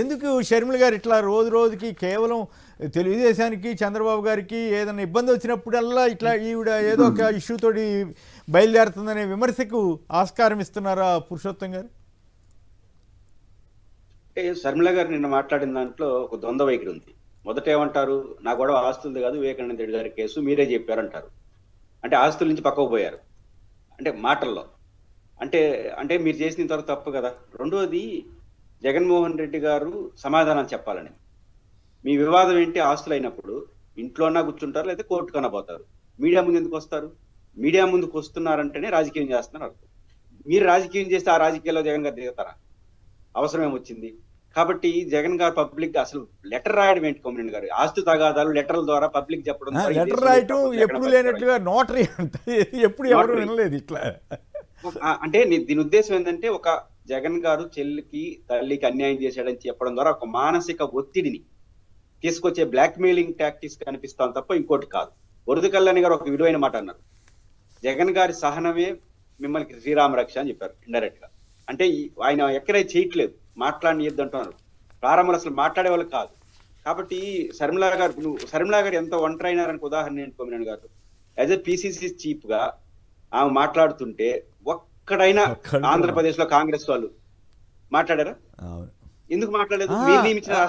ఎందుకు షర్మిల గారు ఇట్లా రోజు రోజుకి కేవలం తెలుగుదేశానికి చంద్రబాబు గారికి ఏదైనా ఇబ్బంది వచ్చినప్పుడల్లా ఇట్లా ఈవిడ ఏదో ఒక ఇష్యూతోటి బయలుదేరుతుందనే విమర్శకు ఆస్కారం ఇస్తున్నారా పురుషోత్తం గారు? షర్మిల గారు నిన్న మాట్లాడిన దాంట్లో ఒక ద్వంద్వ వైఖరి ఉంది. మొదట ఏమంటారు, నా గొడవ ఆస్తులది కాదు, వివేకానంద రెడ్డి గారి కేసు మీరే చెప్పారంటారు. అంటే ఆస్తుల నుంచి పక్కకు పోయారు అంటే మాటల్లో. అంటే అంటే మీరు చేసిన తర్వాత తప్పు కదా. రెండోది, జగన్మోహన్ రెడ్డి గారు సమాధానం చెప్పాలని. మీ వివాదం ఏంటి? ఆస్తులు అయినప్పుడు ఇంట్లోనా కూర్చుంటారు, లేదా కోర్టుకన్నా పోతారు. మీడియా ముందు ఎందుకు వస్తారు? మీడియా ముందుకు వస్తున్నారంటేనే రాజకీయం చేస్తున్నారు అర్థం. మీరు రాజకీయం చేస్తే ఆ రాజకీయాల్లో జగన్ గారు దిగుతారా? అవసరం ఏమొచ్చింది? కాబట్టి జగన్ గారు పబ్లిక్ అసలు లెటర్ రాయడం ఏంటి? కొమ్మినేని గారు ఆస్తు తగాదాలు లెటర్ల ద్వారా పబ్లిక్ చెప్పడం, లెటర్ రాయటం ఎప్పుడు లేనట్లుగా నోటరీ అంటే ఎప్పుడు ఎవరు వినలేదు ఇట్లా. అంటే దీని ఉద్దేశం ఏంటంటే, ఒక జగన్ గారు చెల్లికి తల్లికి అన్యాయం చేశాడని చెప్పడం ద్వారా ఒక మానసిక ఒత్తిడిని తీసుకొచ్చే బ్లాక్ మెయిలింగ్ టాక్టిక్స్ కనిపిస్తాం తప్ప ఇంకోటి కాదు. వరద కళ్యాణి గారు ఒక విలువైన మాట అన్నారు, జగన్ గారి సహనమే మిమ్మల్ని శ్రీరామ రక్ష అని చెప్పారు ఇండైరెక్ట్ గా. అంటే ఆయన ఎక్కడై చేయట్లేదు, మాట్లాడియద్దు అంటున్నారు. ప్రారంభంలో అసలు మాట్లాడే వాళ్ళు కాదు. కాబట్టి శర్మిలా గారు ఎంత ఒంటరి అయినారని ఉదాహరణ ఏంటి కొమ్మినేని గారు? యాజ్ ఎ పిసిసి చీఫ్ గా ఆమె మాట్లాడుతుంటే ఒక్కడైనా ఆంధ్రప్రదేశ్ లో కాంగ్రెస్ వాళ్ళు మాట్లాడారా? ఎందుకు మాట్లాడలేదు?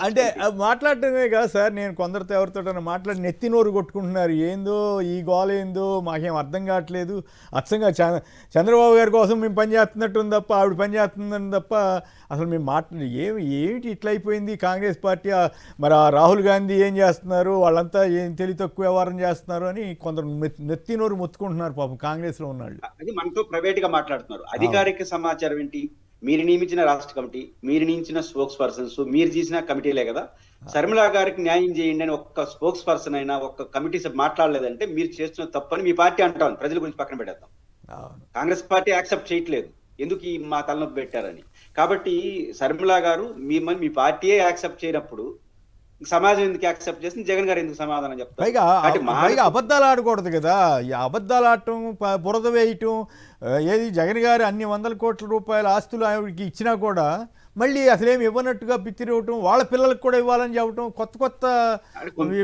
అంటే మాట్లాడటమే కాదు సార్, నేను కొందరితో ఎవరితో మాట్లాడి నెత్తి నోరు కొట్టుకుంటున్నారు. ఏందో ఈ గోల ఏందో మాకేం అర్థం కావట్లేదు. అచ్చంగా చంద్రబాబు గారి కోసం మేము పనిచేస్తున్నట్టుంది తప్ప, ఆవిడ పనిచేస్తుందని తప్ప అసలు మేము ఏమిటి ఇట్లా అయిపోయింది కాంగ్రెస్ పార్టీ. మరి ఆ రాహుల్ గాంధీ ఏం చేస్తున్నారు, వాళ్ళంతా ఏం తెలివి తక్కువ వ్యవహారం చేస్తున్నారు అని కొందరు నెత్తి నోరు మొత్తుకుంటున్నారు పాపం కాంగ్రెస్లో ఉన్నాళ్ళు. అది మనతో ప్రైవేట్ గా మాట్లాడుతున్నారు. అధికారిక సమాచారం ఏంటి? మీరు నియమించిన రాష్ట్ర కమిటీ, మీరు నియమించిన స్పోక్స్ పర్సన్స్, మీరు చేసిన కమిటీలే కదా. శర్మిలా గారికి న్యాయం చేయండి అని ఒక్క స్పోక్స్ పర్సన్ అయినా, ఒక్క కమిటీ మాట్లాడలేదంటే మీరు చేస్తున్న తప్పని మీ పార్టీ అంటాం. ప్రజల గురించి పక్కన పెట్టేద్దాం. కాంగ్రెస్ పార్టీ యాక్సెప్ట్ చేయట్లేదు, ఎందుకు ఈ మా తలనొప్పి పెట్టారని. కాబట్టి శర్మిలా గారు మిమ్మల్ని మీ పార్టీయే యాక్సెప్ట్ చేయనప్పుడు సమాజం ఎందుకు యాక్సెప్ట్ చేసింది? జగన్ గారు ఎందుకు సమాధానం చెప్తారు? పైగా అబద్ధాలు ఆడకూడదు కదా. ఈ అబద్ధాలు ఆడటం, బురద వేయటం, ఏది జగన్ గారు అన్ని వందల కోట్ల రూపాయల ఆస్తులు ఆవిడకి ఇచ్చినా కూడా మళ్ళీ అసలేమి ఇవ్వనట్టుగా పిత్తిరవటం, వాళ్ళ పిల్లలకు కూడా ఇవ్వాలని చెప్పటం, కొత్త కొత్త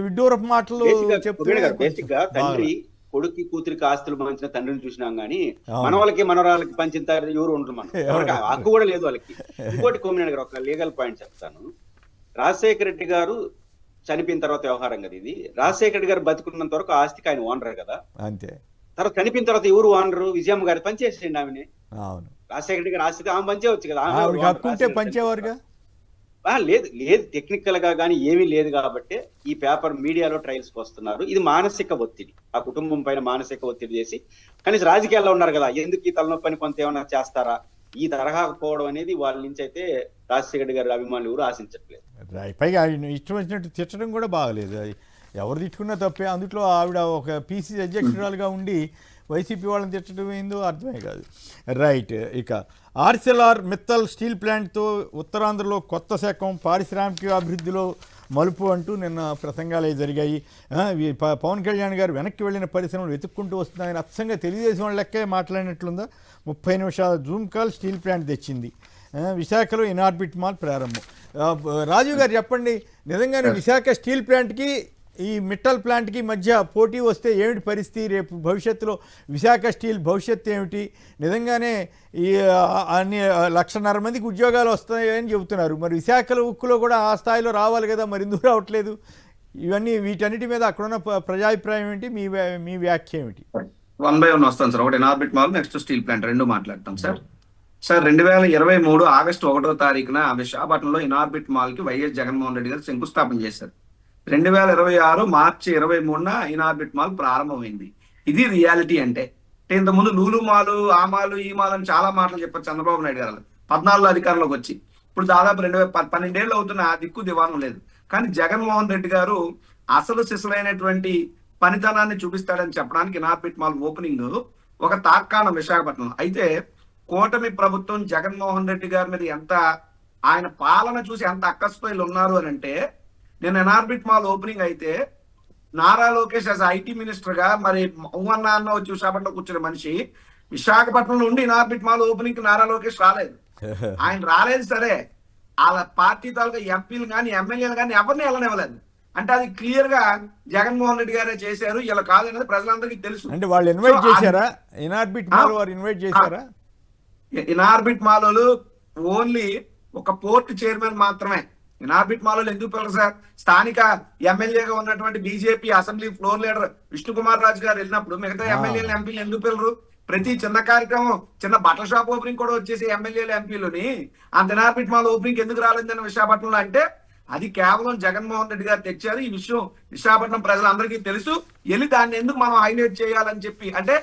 విడ్డూరపు మాటలు చెప్తే. తండ్రి కొడుకు కూతురికి ఆస్తులు పంచిన తండ్రిని చూసినాం గానీ మన వాళ్ళకి మనవరాలకి పంచిన ఎవరు ఉండరు. మనం హక్కు కూడా లేదు వాళ్ళకి. ఇంకోటి కొమ్మినేని గారు ఒక లీగల్ పాయింట్ చెప్తాను. రాజశేఖర రెడ్డి గారు చనిపోయిన తర్వాత వ్యవహారం కదా ఇది. రాజశేఖర రెడ్డి గారు బతుకున్నంత వరకు ఆస్తికి ఆయన ఓనర్ కదా. అంతే. తర్వాత చనిపోయిన తర్వాత ఎవరు ఓనరు? విజయమ్మ గారు పనిచేసేయండి ఆమెని. రాజశేఖర రెడ్డి గారు ఆస్తికి ఆమె పంచేవచ్చు కదా. పంచేవారుగా లేదు లేదు, టెక్నికల్ గా కానీ ఏమీ లేదు. కాబట్టి ఈ పేపర్ మీడియాలో ట్రయల్స్ కి వస్తున్నారు. ఇది మానసిక ఒత్తిడి, ఆ కుటుంబం పైన మానసిక ఒత్తిడి చేసి, కనీసం రాజకీయాల్లో ఉన్నారు కదా, ఎందుకు ఈ తలనొప్పని కొంత ఏమన్నా చేస్తారా, ఈ తరహా పోవడం అనేది వాళ్ళ నుంచి అయితే రాజశేఖర్ గారి అభిమానులు ఎవరు ఆశించట్లేదు. పైగా ఆయన ఇష్టం వచ్చినట్టు తిట్టడం కూడా బాగలేదు. ఎవరు తిట్టుకున్నా తప్పే. అందులో ఆవిడ ఒక పీసీ అధ్యక్షురాలుగా ఉండి వైసీపీ వాళ్ళని తిట్టడం ఏందో అర్థమే కాదు. రైట్. ఇక ఆర్సెల్ఆర్ మిత్తల్ స్టీల్ ప్లాంట్తో ఉత్తరాంధ్రలో కొత్త శకం, పారిశ్రామిక అభివృద్ధిలో మలుపు అంటూ నిన్న ప్రసంగాలు జరిగాయి. పవన్ కళ్యాణ్ గారు వెనక్కి వెళ్ళిన పరిశ్రమలు వెతుక్కుంటూ వస్తున్నాయని అచ్చంగా తెలుగుదేశం వాళ్ళ లెక్కే మాట్లాడినట్లుందా. 30 నిమిషాల జూమ్ కాల్ స్టీల్ ప్లాంట్ తెచ్చింది. విశాఖలో ఇన్ఆర్బిట్ మాల్ ప్రారంభం. రాజీవ్ గారు చెప్పండి, నిజంగానే విశాఖ స్టీల్ ప్లాంట్కి ఈ మిట్టల్ ప్లాంట్కి మధ్య పోటీ వస్తే ఏమిటి పరిస్థితి? రేపు భవిష్యత్తులో విశాఖ స్టీల్ భవిష్యత్తు ఏమిటి? నిజంగానే ఈ అన్ని 1,50,000 మందికి ఉద్యోగాలు వస్తాయని చెబుతున్నారు. మరి విశాఖలో ఉక్కులో కూడా ఆ స్థాయిలో రావాలి కదా, మరి ఎందుకు రావట్లేదు? వీటన్నిటి మీద అక్కడున్న ప్రజాభిప్రాయం ఏంటి? మీ వ్యాఖ్య ఏమిటి? 1 by 1 వస్తాను సార్. ఒకటి Inorbit mall, next steel plant, రెండు మాట్లాడతాం సార్. 2023 ఆగస్టు 1వ తారీఖున విశాఖపట్నంలో ఇన్ఆర్బిట్ మాల్ కి వైఎస్ జగన్మోహన్ రెడ్డి గారు శంకుస్థాపన చేశారు. 2026 మార్చి 23న ఇన్ఆర్బిట్ మాల్ ప్రారంభమైంది. ఇది రియాలిటీ. అంటే ఇంతకుముందు లూలు మాలు, ఆ మాలు, ఈ మాలు అని చాలా మాటలు చెప్పారు చంద్రబాబు నాయుడు గారు 14 అధికారంలోకి వచ్చి. ఇప్పుడు దాదాపు 12 ఏళ్ళు అవుతున్న ఆ దిక్కు దివానం లేదు. కానీ జగన్మోహన్ రెడ్డి గారు అసలు సిసలైనటువంటి పనితనాన్ని చూపిస్తాడని చెప్పడానికి ఇన్ఆర్బిట్ మాల్ ఓపెనింగ్ ఒక తార్కాణం విశాఖపట్నంలో. అయితే కూటమి ప్రభుత్వం జగన్మోహన్ రెడ్డి గారి మీద ఎంత, ఆయన పాలన చూసి ఎంత అక్కస్తో వీళ్ళు ఉన్నారు అని అంటే, నేను ఇన్ఆర్బిట్ మాల్ ఓపెనింగ్ అయితే Nara Lokesh as IT minister గా, మరి అన్న వచ్చి విశాఖపట్నంలో కూర్చున్న మనిషి, విశాఖపట్నంలో ఉండి ఇన్ఆర్బిట్ మాల్ ఓపెనింగ్ కి నారా లోకేష్ రాలేదు. ఆయన రాలేదు సరే, వాళ్ళ పార్టీ తాలూకా ఎంపీలు కానీ ఎమ్మెల్యేలు కానీ ఎవరిని వెళ్ళనివ్వలేదు. అంటే అది క్లియర్ గా జగన్మోహన్ రెడ్డి గారే చేశారు, ఇలా కాదనేది ప్రజలందరికీ తెలుసు. అంటే వాళ్ళు ఇన్వైట్ చేశారా? ఇన్ఆర్బిట్ మాల్ వారు ఇన్వైట్ చేశారా? ఇన్ఆర్బిట్ మాలోలు ఓన్లీ ఒక పోర్ట్ చైర్మన్ మాత్రమే. ఇన్ఆర్బిట్ మాలో ఎందుకు పిల్లరు సార్? స్థానిక ఎమ్మెల్యేగా ఉన్నటువంటి BJP assembly floor leader Vishnukumar Raju garu వెళ్ళినప్పుడు మిగతా ఎమ్మెల్యేలు ఎంపీలు ఎందుకు పిల్లరు? ప్రతి చిన్న కార్యక్రమం, చిన్న బట్టల షాప్ ఓపెనింగ్ కూడా వచ్చేసి ఎమ్మెల్యేలు ఎంపీలని అంత ఇన్ఆర్బిట్ మాల్ ఓపెనింగ్ ఎందుకు రాలేదని విశాఖపట్నంలో అంటే అది కేవలం జగన్మోహన్ రెడ్డి గారు తెచ్చారు. ఈ విషయం విశాఖపట్నం ప్రజలందరికీ తెలుసు. వెళ్ళి దాన్ని ఎందుకు మనం హైలైట్ చేయాలని చెప్పి అంటే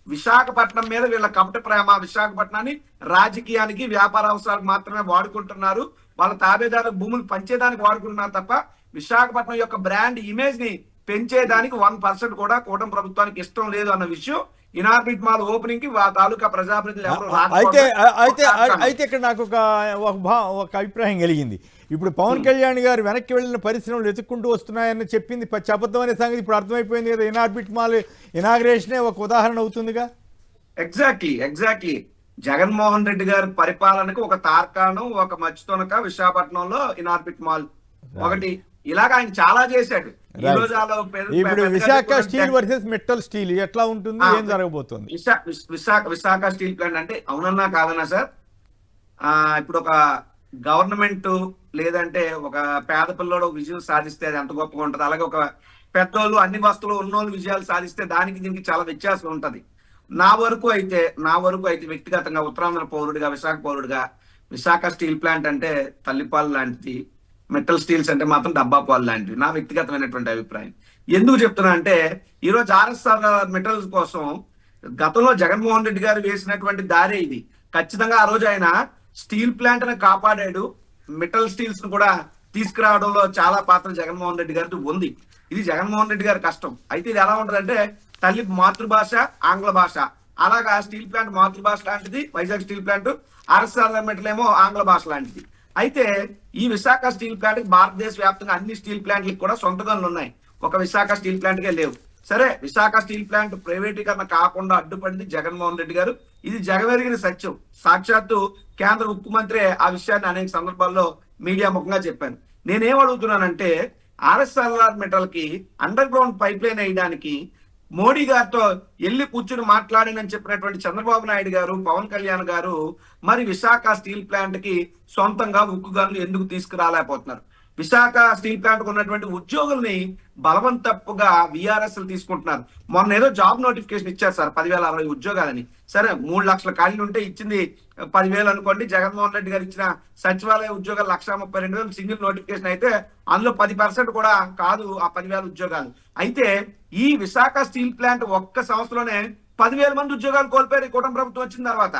విశాఖపట్నం మీద వీళ్ళ కపట ప్రేమ, విశాఖపట్నాన్ని రాజకీయానికి వ్యాపార అవసరాలకు మాత్రమే వాడుకుంటున్నారు, వాళ్ళ తాబేదారులకు భూములు పంచేదానికి వాడుకుంటున్నారు తప్ప విశాఖపట్నం యొక్క బ్రాండ్ ఇమేజ్ ని పెంచేదానికి 1% కూడా కూటమి ప్రభుత్వానికి ఇష్టం లేదు అన్న విషయం ఇన్ఆర్బిట్ మాల్ ఓపెనింగ్ కి తాలూకా ప్రజాప్రతినిధులు ఎవరు అయితే ఇక్కడ నాకు ఒక అభిప్రాయం కలిగింది. ఇప్పుడు పవన్ కళ్యాణ్ గారు వెనక్కి వెళ్ళిన పరిశ్రమలు వెతుక్కుంటూ వస్తున్నాయని చెప్పింది అబద్ధం అనే సంగతి ఇప్పుడు అర్థమైపోయింది కదా. ఇన్ఆర్బిట్ మాల్ ఇనాగ్రేషనే ఒక ఉదాహరణ అవుతుందిగా. ఎగ్జాక్ట్లీ జగన్మోహన్ రెడ్డి గారి పరిపాలనకు ఒక తార్కాణం, ఒక మచ్చుతొనక విశాఖపట్నంలో ఇన్ఆర్బిట్ మాల్ ఒకటి. ఇలాగ ఆయన చాలా చేశాడు. ఇప్పుడు Visakha steel versus metal steel ఎట్లా ఉంటుంది, ఏం జరగబోతుంది? విశాఖ స్టీల్ ప్లాంట్ అంటే అవునన్నా కాదన్నా సార్, ఇప్పుడు ఒక గవర్నమెంట్ లేదంటే ఒక పేద పిల్లోడు విజయం సాధిస్తే అది ఎంత గొప్పగా ఉంటుంది. అలాగే ఒక పెద్దోళ్ళు అన్ని వస్తువులు ఉన్నోళ్ళు విజయాలు సాధిస్తే దానికి దీనికి చాలా వ్యత్యాసం ఉంటది. నా వరకు అయితే వ్యక్తిగతంగా ఉత్తరాంధ్ర పౌరుడిగా, విశాఖ పౌరుడిగా విశాఖ స్టీల్ ప్లాంట్ అంటే తల్లిపాలు లాంటిది, మెటల్ స్టీల్స్ అంటే మాత్రం డబ్బా పాలు లాంటివి. నా వ్యక్తిగతమైనటువంటి అభిప్రాయం. ఎందుకు చెప్తున్నా అంటే ఈరోజు ఆర్ఎస్ఆర్ మెటల్స్ కోసం గతంలో జగన్మోహన్ రెడ్డి గారు వేసినటువంటి దారే ఇది. ఖచ్చితంగా ఆ రోజు ఆయన స్టీల్ ప్లాంట్ ని కాపాడాడు, మెటల్ స్టీల్స్ ను కూడా తీసుకురావడంలో చాలా పాత్ర జగన్మోహన్ రెడ్డి గారికి ఉంది. ఇది జగన్మోహన్ రెడ్డి గారి కష్టం. అయితే ఇది ఎలా ఉంటదంటే తల్లి మాతృభాష ఆంగ్ల భాష, అలాగా స్టీల్ ప్లాంట్ మాతృభాష లాంటిది Vizag steel plant, RSR metal ఏమో ఆంగ్ల భాష లాంటిది. అయితే ఈ విశాఖ స్టీల్ ప్లాంట్ భారతదేశ వ్యాప్తంగా అన్ని స్టీల్ ప్లాంట్లకు కూడా సొంత గనులు ఉన్నాయి, ఒక విశాఖ స్టీల్ ప్లాంట్ కే లేవు. సరే, విశాఖ స్టీల్ ప్లాంట్ ప్రైవేటీకరణ కాకుండా అడ్డుపడింది జగన్మోహన్ రెడ్డి గారు. ఇది జగమెరిగిన సత్యం. సాక్షాత్తు కేంద్ర ఉక్కు మంత్రి ఆ విషయాన్ని అనేక సందర్భాల్లో మీడియా ముఖంగా చెప్పాను. నేనేం అడుగుతున్నానంటే ఆర్ఎస్ఆర్ మెటల్ కి అండర్ గ్రౌండ్ పైప్ లైన్ వేయడానికి మోడీ గారితో వెళ్ళి కూర్చుని మాట్లాడినని చెప్పినటువంటి చంద్రబాబు నాయుడు గారు, పవన్ కళ్యాణ్ గారు మరి విశాఖ స్టీల్ ప్లాంట్ కి సొంతంగా ఉక్కు గనులు ఎందుకు తీసుకురాలేకపోతున్నారు? విశాఖ స్టీల్ ప్లాంట్ ఉన్నటువంటి ఉద్యోగుల్ని బలవంతప్పుగా విఆర్ఎస్ తీసుకుంటున్నారు. మొన్న ఏదో జాబ్ నోటిఫికేషన్ ఇచ్చారు సార్, 10,060 ఉద్యోగాలని. సరే, 3 లక్షల ఖాళీలు ఉంటే ఇచ్చింది 10,000 అనుకోండి. జగన్మోహన్ రెడ్డి గారు ఇచ్చిన సచివాలయ ఉద్యోగాలు 1,32,000 సింగిల్ నోటిఫికేషన్ అయితే అందులో 10% కూడా కాదు ఆ 10,000 ఉద్యోగాలు. అయితే ఈ విశాఖ స్టీల్ ప్లాంట్ ఒక్క సంవత్సరంలోనే 10,000 మంది ఉద్యోగాలు కోల్పోయారు ఈ కూటమి ప్రభుత్వం వచ్చిన తర్వాత.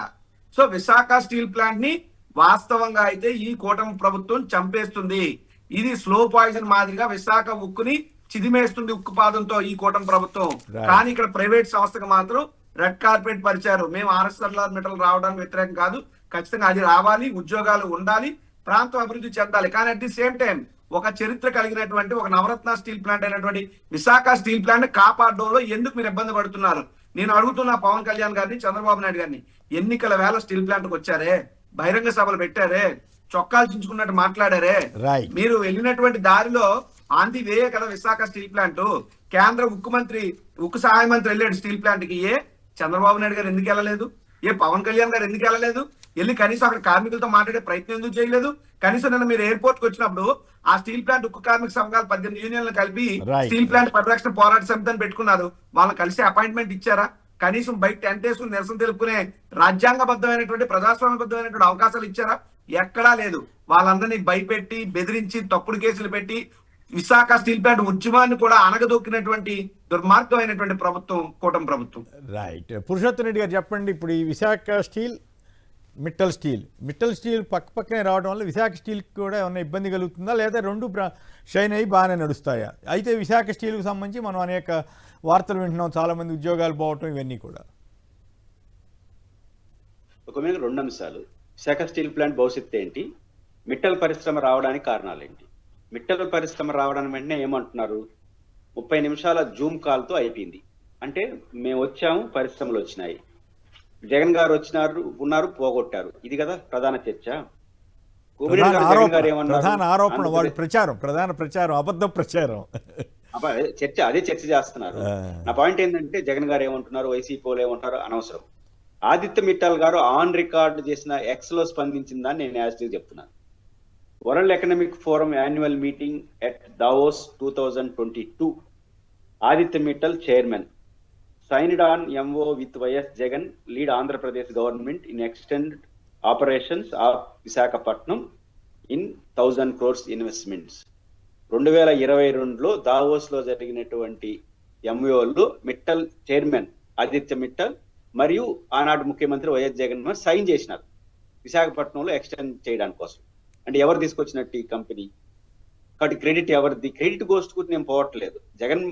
సో విశాఖ స్టీల్ ప్లాంట్ ని వాస్తవంగా అయితే ఈ కూటమి ప్రభుత్వం చంపేస్తుంది. ఇది స్లో పాయిజన్ మాదిరిగా విశాఖ ఉక్కుని చిదిమేస్తుంది ఉక్కు పాదంతో ఈ కూటమి ప్రభుత్వం. కానీ ఇక్కడ ప్రైవేట్ సంస్థకు మాత్రం రెడ్ కార్పెట్ పరిచారు. మేము ఆర్ఎస్ఆర్ మెటల్ రావడానికి వ్యతిరేకం కాదు, ఖచ్చితంగా అది రావాలి, ఉద్యోగాలు ఉండాలి, ప్రాంతం అభివృద్ధి చెందాలి. కానీ అట్ ది సేమ్ టైం ఒక చరిత్ర కలిగినటువంటి ఒక నవరత్న స్టీల్ ప్లాంట్ అయినటువంటి విశాఖ స్టీల్ ప్లాంట్ కాపాడడంలో ఎందుకు మీరు ఇబ్బంది పడుతున్నారు? నేను అడుగుతున్నా పవన్ కళ్యాణ్ గారిని, చంద్రబాబు నాయుడు గారిని. ఎన్నికల వేళ స్టీల్ ప్లాంట్ కు వచ్చారే, బహిరంగ సభలు పెట్టారే, చొక్కాలు చించుకున్నట్టు మాట్లాడారే, మీరు వెళ్ళినటువంటి దారిలో ఆంది వేయే కదా విశాఖ స్టీల్ ప్లాంట్. కేంద్ర ఉక్కు సహాయ మంత్రి వెళ్ళాడు స్టీల్ ప్లాంట్ కి. చంద్రబాబు నాయుడు గారు ఎందుకు వెళ్ళలేదు? పవన్ కళ్యాణ్ గారు ఎందుకు వెళ్ళలేదు? వెళ్ళి కనీసం అక్కడ కార్మికులతో మాట్లాడే ప్రయత్నం ఎందుకు చేయలేదు? కనీసం నిన్న మీరు ఎయిర్పోర్ట్ కి వచ్చినప్పుడు ఆ స్టీల్ ప్లాంట్ ఉక్కు కార్మిక సంఘాలు 18 యూనియన్లు కలిపి స్టీల్ ప్లాంట్ పరిరక్షణ పోరాట సమితిని పెట్టుకున్నారు. వాళ్ళని కలిసి అపాయింట్మెంట్ ఇచ్చారా? కనీసం బయట టెంట్ వేసుకుని నిరసన తెలుపుకునే రాజ్యాంగబద్ధమైనటువంటి ప్రజాస్వామ్యబద్ధమైనటువంటి అవకాశాలు ఇచ్చారా? ఎక్కడా లేదు. వాళ్ళందరినీ భయపెట్టి, బెదిరించి, తప్పుడు కేసులు పెట్టి విశాఖ స్టీల్ ప్లాంట్ ఉద్యమాన్ని కూడా అనగదొక్కినటువంటి దుర్మార్గమైనటువంటి ప్రభుత్వం కూటమి ప్రభుత్వం. రైట్. పురుషోత్తం రెడ్డి గారు చెప్పండి, ఇప్పుడు ఈ విశాఖ స్టీల్, మిట్టల్ స్టీల్ పక్కనే రావడం వల్ల విశాఖ స్టీల్కి కూడా ఏమైనా ఇబ్బంది కలుగుతుందా, లేదా రెండు షైన్ అయ్యి బాగానే నడుస్తాయా? అయితే విశాఖ స్టీల్కి సంబంధించి మనం అనేక వార్తలు వింటున్నాం, చాలామంది ఉద్యోగాలు పోవటం, ఇవన్నీ కూడా. ఒక మీద 2 అంశాలు. విశాఖ స్టీల్ ప్లాంట్ భవిష్యత్తు ఏంటి, మిట్టల్ పరిశ్రమ రావడానికి కారణాలు ఏంటి? మిట్టల్ పరిశ్రమ రావడానికి వెంటనే ఏమంటున్నారు, 30 నిమిషాల జూమ్ కాల్తో అయిపోయింది. అంటే మేము వచ్చాము, పరిశ్రమలు వచ్చినాయి, జగన్ గారు ఉన్నారు, పోగొట్టారు. ఇది కదా ప్రధాన చర్చ. కోమిరెడ్డి గారు జగన్ గారు ఏమన్నారు? ప్రధాన ఆరోపణ ఆంధ్రప్రదేశ్ వాడి ప్రధాన ప్రచారం అబద్ధ ప్రచారం. అదే చర్చ చేస్తున్నారు. నా పాయింట్ ఏంటంటే జగన్ గారు ఏమంటున్నారు, వైసీపీ వాళ్ళు ఏమంటారు అనవసరం. ఆదిత్య మిట్టల్ గారు ఆన్ రికార్డ్ చేసిన ఎక్స్ లో స్పందించిందని నేను యాజిటీవ్ చెప్తున్నాను. World economic forum annual meeting at Davos 2022. Aditya Mittal chairman signed on MO with YS Jagan lead Andhra Pradesh government in extend operations of Visakhapatnam in 1000 crores investments. 2022లో దావోస్ లో జరిగినటువంటి MOలో మిట్టల్ చైర్మన్ ఆదిత్య మిట్టల్ మరియు ఆనాడు ముఖ్యమంత్రి వైఎస్ జగన్ సైన్ చేసినారు విశాఖపట్నంలో ఎక్స్టెండ్ చేయడానికి కోసం. అంటే ఎవరు తీసుకొచ్చినట్టు ఈ కంపెనీ? కాబట్టి క్రెడిట్ ఎవరిది? క్రెడిట్ గోస్ట్ కు నేను పోవట్లేదు. జగన్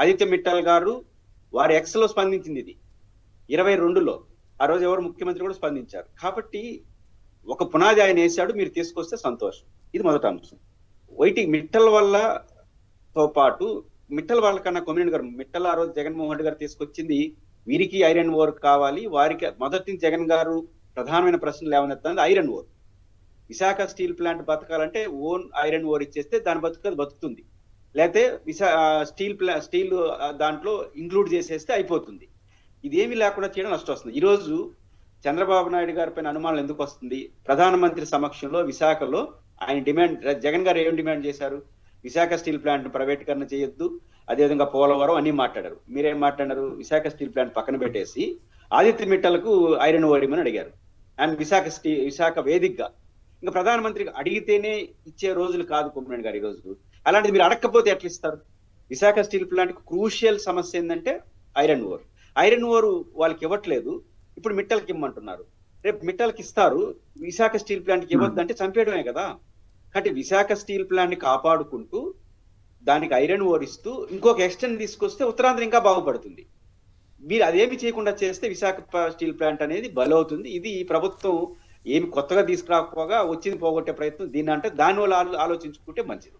ఆదిత్య మిట్టల్ గారు వారి ఎక్స్ లో స్పందించింది ఇది 22లో. ఆ రోజు ఎవరు ముఖ్యమంత్రి కూడా స్పందించారు. కాబట్టి ఒక పునాది ఆయన వేశాడు, మీరు తీసుకొస్తే సంతోషం. ఇది మొదటి అంశం. మిట్టల్ వల్ల తో పాటు మిట్టల్ వాళ్ళ కన్నా కొమ్మినేని గారు మిట్టల్ ఆ రోజు జగన్మోహన్ రెడ్డి గారు తీసుకొచ్చింది వీరికి ఐరన్ ఓర్ కావాలి. వారికి మొదటి జగన్ గారు ప్రధానమైన ప్రశ్నలు లేవనెత్తాలి iron ore. Visakha steel plant బతకాలంటే ఓన్ ఐరన్ ఓర్ ఇచ్చేస్తే దాని బతుకుతుంది. లేకపోతే స్టీల్ దాంట్లో ఇంక్లూడ్ చేసేస్తే అయిపోతుంది. ఇదేమీ లేకుండా చేయడం నష్టం వస్తుంది. ఈ రోజు చంద్రబాబు నాయుడు గారి పైన అనుమానాలు ఎందుకు వస్తుంది? ప్రధానమంత్రి సమక్షంలో విశాఖలో ఆయన జగన్ గారు ఏం డిమాండ్ చేశారు? విశాఖ స్టీల్ ప్లాంట్ ప్రైవేటీకరణ చేయొద్దు, అదేవిధంగా పోలవరం అన్ని మాట్లాడారు. మీరేం మాట్లాడారు? విశాఖ స్టీల్ ప్లాంట్ పక్కన పెట్టేసి ఆదిత్య మిట్టల్కు ఐరన్ ఓర్ ఇమ్మని అడిగారు. అండ్ విశాఖ వేదికగా ఇంకా ప్రధానమంత్రికి అడిగితేనే ఇచ్చే రోజులు కాదు కొమ్మినేని గారు ఈ రోజు. అలాంటిది మీరు అడగకపోతే ఎట్లా ఇస్తారు? విశాఖ స్టీల్ ప్లాంట్ క్రూషియల్ సమస్య ఏంటంటే ఐరన్ ఓర్. ఐరన్ ఓర్ వాళ్ళకి ఇవ్వట్లేదు, ఇప్పుడు మిట్టల్కి ఇమ్మంటున్నారు. రేపు మిట్టల్కి ఇస్తారు, విశాఖ స్టీల్ ప్లాంట్కి ఇవ్వద్దు అంటే చంపేయడమే కదా. కాబట్టి విశాఖ స్టీల్ ప్లాంట్ ని కాపాడుకుంటూ దానికి ఐరన్ ఓర్ ఇస్తూ ఇంకొక ఎక్స్టెండ్ తీసుకొస్తే ఉత్తరాంధ్ర ఇంకా బాగుపడుతుంది. మీరు అదేమి చేయకుండా చేస్తే విశాఖ స్టీల్ ప్లాంట్ అనేది బలవుతుంది. ఇది ఈ ప్రభుత్వం ఏమి కొత్తగా తీసుకురాకపోగా వచ్చింది పోగొట్టే ప్రయత్నం. దీన్ని అంటే దానివల్ల ఆలోచించుకుంటే మంచిది.